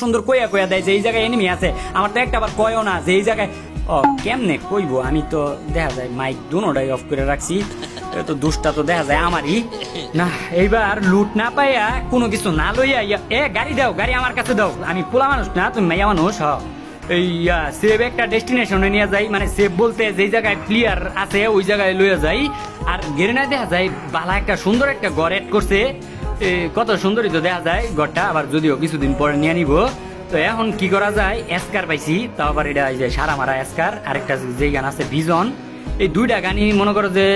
সুন্দর কইয়া কইয়া দেয় যে এই জায়গায় এনিমি আছে, আমার তো একটা আবার কয়ও না যে এই জায়গায়। ও কেমনে কইবো, আমি তো দেখা যায় মাইক দুনোটাই অফ করে রাখছি, তো দুষ্টা তো দেখা যায় আমারই না। এইবার লুট না পাইয়া কোনো কিছু না লইয়া গাড়ি দাও, গাড়ি আমার কাছে দাও, আমি পোলা মানুষ না তুমি মাইয়া মানুষ। এই সেভ একটা ডেস্টিনেশনে নিয়ে যাই, মানে সেভ বলতে যেই জায়গায় প্লেয়ার আছে ওই জায়গায় লইয়া যাই। আর গেরেনায় দেখা যায় বালা একটা সুন্দর একটা ঘর এড করছে, কত সুন্দরই তো দেখা যায় ঘরটা, আবার যদিও কিছুদিন পরে নিয়ে নিব। তো এখন কি করা যায়, এসকার পাইছি, তাও আবার এটা এই যে সারা মারা এসকার, আরেকটা যে গান আছে ভিজন, এই দুইটা গানই মনে করো যে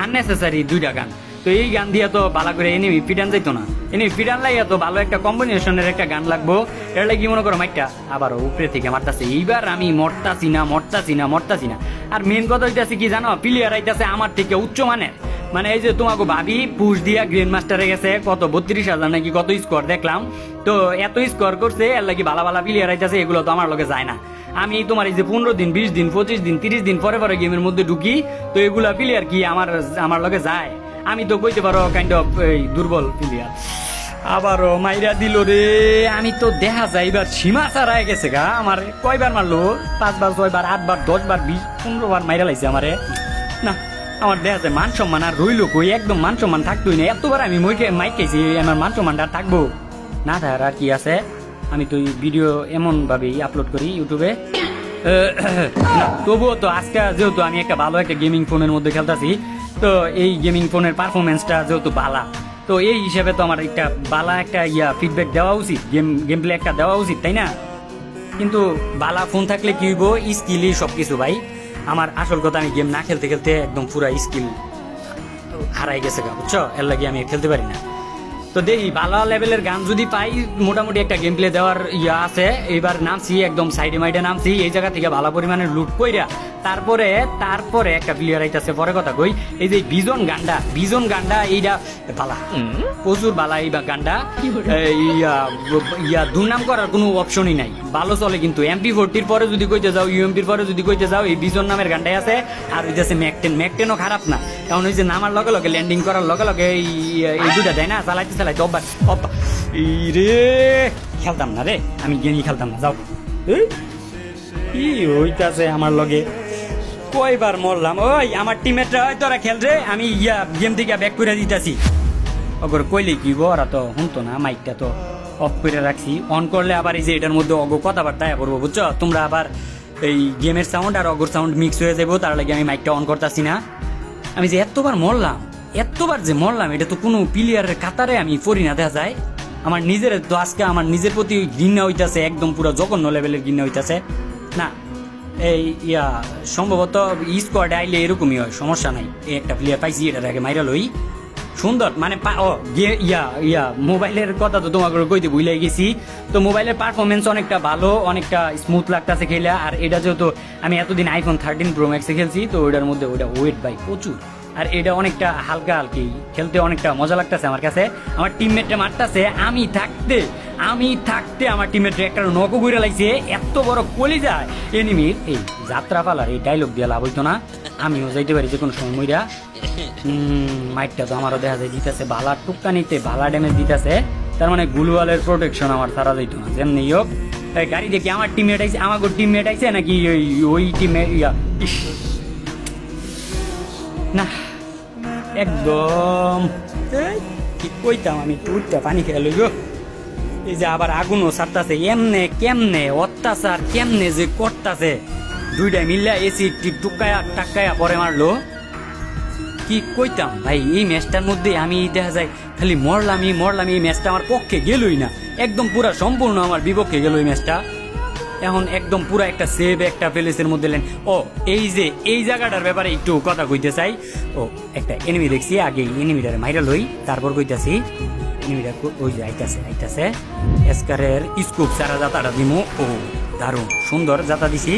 আননেসেসারি দুইটা গান। তো এই গান দিয়ে তো ভালো করে এনিমি পিটান যাইতো না, এনিমি পিটান লাইয়া তো ভালো একটা কম্বিনেশনের একটা গান লাগবো, এর লাগি মনে করো মাইকটা আবার উপরে থেকে মারতাছে। এইবার আমি মরতাছি না। আর মেন কথা হইতাছে কি জানো, প্লেয়ার আইতাছে আমার থেকে উচ্চ মানের, মানে এই যে তোমাকে ভাবি পুশ দিয়া গ্র্যান্ড মাস্টারে গেছে কত 32,000 নাকি কত স্কোর দেখলাম। তো এত স্কোর করছে, এর লাগি ভালো প্লেয়ার আইতাছে, এগুলো তো আমার লগে যায় না। আমি তোমার এই যে 15 দিন 20 দিন 25 দিন 30 দিন পরে পরে গেমের মধ্যে ঢুকি, তো এগুলা প্লেয়ার কি আমার লগে যায়? আমি তো কইতে পারো কাইন্ড অফ এই দুর্বল প্লেয়ার। আবারও মাইরা দিল রে, আমি তো দেখা যায় এবার সীমা ছাড়াই গেছে গা। আমার কয়বার মারলো, 5 বার 6 বার 8 বার 10 বার 20 15 বার মাইরা লাইছে আমারে। না আমার দেখা যায় মান সম্মান আর রইল কই, একদম মান সম্মান থাকতোই না। এতবার আমি মাইক খাইছি, আমার মান সম্মানটা থাকবো না? থাকার আর কি আছে, আমি তো ভিডিও এমন ভাবেই আপলোড করি ইউটিউবে। তবুও তো আজকে যেহেতু আমি একটা ভালো একটা গেমিং ফোনের মধ্যে খেলতেছি, তো এই গেমিং ফোনের পারফরমেন্সটা যেহেতু বালা, তো এই হিসেবে তো আমার একটা বালা একটা ফিডব্যাক দেওয়া উচিত, গেম প্লে একটা দেওয়া উচিত, তাই না? কিন্তু বালা ফোন থাকলে কি হইব, স্কিলই সবকিছু ভাই। আমার আসল কথা, আমি গেম না খেলতে খেলতে একদম পুরা স্কিল হারাই গেছে গা, বুঝছো? এর লাগে আমি খেলতে পারি না। তো দেখি ভালো লেভেলের গান যদি পাই, মোটামুটি একটা গেম প্লে দেওয়ার আছে। এইবার নামছি একদম সাইডে মাইডে নামছি, এই জায়গা থেকে ভালো পরিমাণে লুট কইরা তারপরে একটা প্লেয়ার আইতাছে, পরে কথা কই। এই যে ভিজন গান্ডা এইটা বালা, প্রচুর বালা এই গান্ডা। দুর্নাম করার কোনো অপশনই নাই, ভালো চলে। কিন্তু MP40 পরে যদি কইতে যাও, UMPর পরে যদি কইতে যাও, এই ভিজন নামের গান্ডাই আছে। আর হইতেছে ম্যাকটেনও খারাপ না, কারণ ওই যে নামার লগে লগে ল্যান্ডিং করার লগে লগে এই দুটা দেয় না, চালাইতে অভ্যাস রে। খেলতাম না রে, আমি গেমই খেলতাম না, যাও। কি হইতাছে আমার লগে, কয়বার মরলাম। ওই আমার টিমেটরা তোরা খেল রে, আমি গেম থেকে ব্যাক করে দিতেছি। অগর কইলে কি গো, ওরা তো শুনতো না, মাইকটা তো অফ করে রাখছি। অন করলে আবার এই যে এটার মধ্যে অগো কথাবার্তা করবো, বুঝছো? তোমরা আবার এই গেমের সাউন্ড আর অগর সাউন্ড মিক্স হয়ে যাবো, তার লাগে আমি মাইকটা অন করতেছি না। আমি যে এতবার মরলাম, এটা তো কোনো প্লেয়ারের কাতারে আমি পড়ি না, দেখা যায়। আমার নিজের তো আজকে আমার নিজের প্রতি ঘৃণা হইতাছে, একদম পুরো জঘন্য লেভেলের ঘৃণা হইতাছে। না এই সম্ভবত স্কোয়াডে আইলে এরকমই হয়, সমস্যা নাই। এই একটা প্লেয়ার পাইছি, এটার আগে মাইরা লই। সুন্দর মানে মোবাইলের কথা তো তোমাকে কইতে ভুলে গেছি। তো মোবাইলের পারফরমেন্স অনেকটা ভালো, অনেকটা স্মুথ লাগতেছে খেলে। আর এটা যেহেতু আমি এতদিন iPhone 13 Pro Max খেলছি, তো ওইটার মধ্যে ওইটা ওয়েট বাই প্রচুর, আর এটা অনেকটা হালকা খেলতে অনেকটা মজা লাগতেছে আমার কাছে। আমার টিমমেটটা মারতেছে, আমি থাকতে আমার টিমমেটটা একটা নকও ঘুরে লাগছে। এত বড় কলিজা এনিমির এই যাত্রা পালার এই ডায়লগ দিয়ে লাভ হইতো না, আমিও যাইতে পারি যে কোনো সময় মইরা। মাইকটা তো আমারও দেখা যায় দিতেছে ভালা, টুক্কা নিতে ভালা ড্যামেজ দিতেছে, তার মানে গ্লুয়ালের প্রোটেকশন আমার তারা যাইতো না। যেমনি হোক গাড়ি দেখি আমার টিমমেট আইছে নাকি ওই টিমে না, একদম কি কইতাম আমি, টুটটা পানি খেয়ে লই গো। এই যে আবার আগুনও ছাড়তাছে, এমনে কেমনে অত্যাচার কেমনে যে করতাছে, দুইটা মিল্লা এসি টাক্কায়া পরে মারলো। কি কইতাম ভাই, এই ম্যাচটার মধ্যে আমি দেখা যায় খালি মরলাম, এই ম্যাচটা আমার পক্ষে গেলই না, একদম পুরা সম্পূর্ণ আমার বিপক্ষে গেল এই ম্যাচটা। এখন একদম পুরা একটা সেভ একটা প্লেসের মধ্যে লেন। ও এই যে এই জায়গাটার ব্যাপারে একটু কথা কইতে চাই। ও একটা এনিমি দেখছি, আগে এনিমিটারে মাইরা লই, তারপর কইতাছি। এনিমিটা ওই যে আইতাছে এসকারের স্কুপ সারা জাতাটা দিমু। ও দারুণ সুন্দর জাতা দিছি।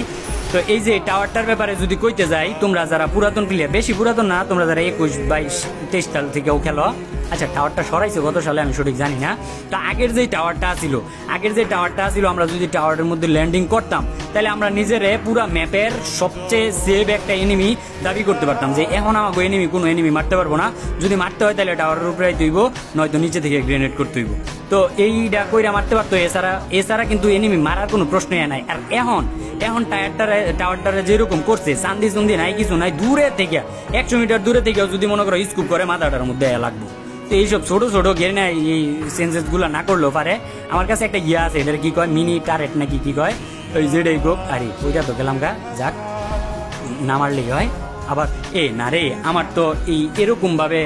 তো এই যে টাওয়ারটার ব্যাপারে যদি কইতে যাই, তোমরা যারা পুরাতন প্লেয়ার, বেশি পুরাতন না, তোমরা যারা 21 22 23 সাল থেকেও খেলো, আচ্ছা টাওয়ারটা সরাইছে কত সালে আমি সঠিক জানি না। তো আগের যে টাওয়ারটা ছিল আমরা যদি টাওয়ারের মধ্যে ল্যান্ডিং করতাম তাহলে আমরা নিজেরে পুরা ম্যাপের সবচেয়ে সেভ একটা এনিমি দাবি করতে পারতাম যে এখন আমাকে এনিমি কোনো এনিমি মারতে পারবো না, যদি মারতে হয় তাহলে টাওয়ারের উপরে তুইব, নয়তো নিচে থেকে গ্রেনেড করতে হইব। তো এইটা কইরা মারতে পারতো, এছাড়া কিন্তু এনিমি মারার কোনো প্রশ্নই নাই। আর এখন টাওয়ারটারে যেরকম করছে চান্দি চন্দি নাই কিছু নাই, দূরে থেকে 100 মিটার দূরে থেকেও যদি মনে করো স্কুপ করে মাথাটার মধ্যে লাগবে। তো এইসব ছোট ছোট গেরিনা এই সেন্সেস গুলা না করলেও পারে। আমার কাছে একটা ইয়ে আছে, এদের কি কয় মিনি টারেট নাকি কি কয়, ওই যেটাই হোক। আরে ওইটা তো গেলাম গা, যাক না মারলেই হয়। আবার না রে, আমার তো এরকম ভাবে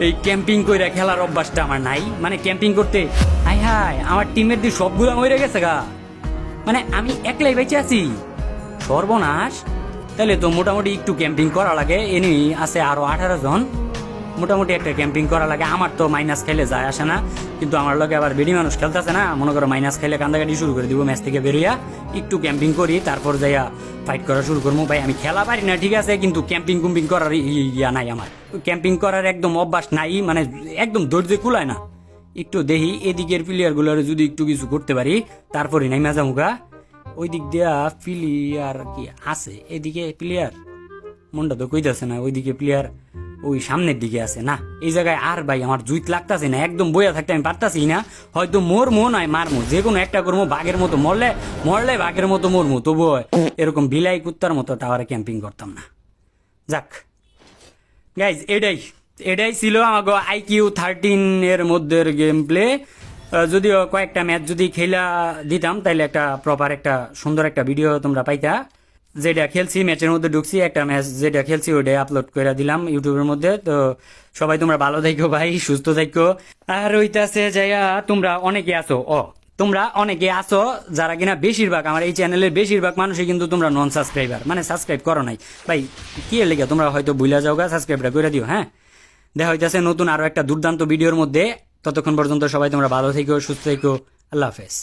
এই ক্যাম্পিং কইরা খেলার অভ্যাসটা আমার নাই। মানে ক্যাম্পিং করতে হাই আমার টিমের দিয়ে সবগুলো মরে গেছে গা, মানে আমি একলাই বেঁচে আছি, সর্বনাশ। তাহলে তো মোটামুটি একটু ক্যাম্পিং করা লাগে, এনি আছে আরো 18 জন, মোটামুটি একটা ক্যাম্পিং করা লাগে। আমার তো মাইনাস খেলে যায় আসে না, কিন্তু আমার লগে আবার বেডি মানুষ খেলতেছে না, মনে করো মাইনাস খেলে কান্দাকাটি শুরু করে দিব। ম্যাচ থেকে বেরিয়া একটু ক্যাম্পিং করি, তারপর যাইয়া ফাইট করা শুরু করবো। ভাই আমি খেলা পারি না ঠিক আছে, কিন্তু ক্যাম্পিং কুম্পিং করার ইয়া নাই আমার, ক্যাম্পিং করার একদম অভ্যাস নাই, মানে একদম ধৈর্য কুলায় না। একটু দেখি এদিকের প্লেয়ার গুলোর যদি একটু কিছু করতে পারি তারপরে নাই মাজামুগা। ওই দিক দিয়া প্লেয়ার কি আছে, এদিকে প্লেয়ার মনটা তো কইতাছে না, ওইদিকে প্লেয়ার ওই সামনের দিকে আছে না। এই জায়গায় আর ভাই আমার জুইত লাগতাছে না, একদম বইয়া থাকতে আমি পারতাছি না। হয়তো মরমো নয় মারমো, যে কোনো একটা করবো, বাঘের মতো মরলে বাঘের মতো মরমো, তবু এরকম বিলাই কুত্তার মতো টাওয়ারে ক্যাম্পিং করতাম না। যাক গাইজ, এটাই ছিল আমাকে IQ 13 এর মধ্যে গেম প্লে। যদিও কয়েকটা ম্যাচ যদি খেলা দিতাম তাহলে একটা প্রপার একটা সুন্দর একটা ভিডিও তোমরা পাইতা। যেটা খেলছি ম্যাচের মধ্যে ঢুকছি, একটা ম্যাচ যেটা খেলছি ওইটাই আপলোড করে দিলাম ইউটিউবের মধ্যে। তো সবাই তোমরা ভালো থাকো ভাই, সুস্থ থাকো। আর ওইটাছে যাইয়া তোমরা অনেকে আসো যারা কিনা বেশিরভাগ আমার এই চ্যানেলের বেশিরভাগ মানুষই কিন্তু তোমরা নন সাবস্ক্রাইবার, মানে সাবস্ক্রাইব করো নাই ভাই। কি এর লেগে তোমরা হয়তো ভুলা যাওগা, সাবস্ক্রাইবটা করে দিও। হ্যাঁ, দেখা হইতাছে নতুন আরো একটা দুর্দান্ত ভিডিওর মধ্যে। ততক্ষণ পর্যন্ত সবাই তোমরা ভালো থেকো, সুস্থ থেকো। আল্লাহ হাফেজ।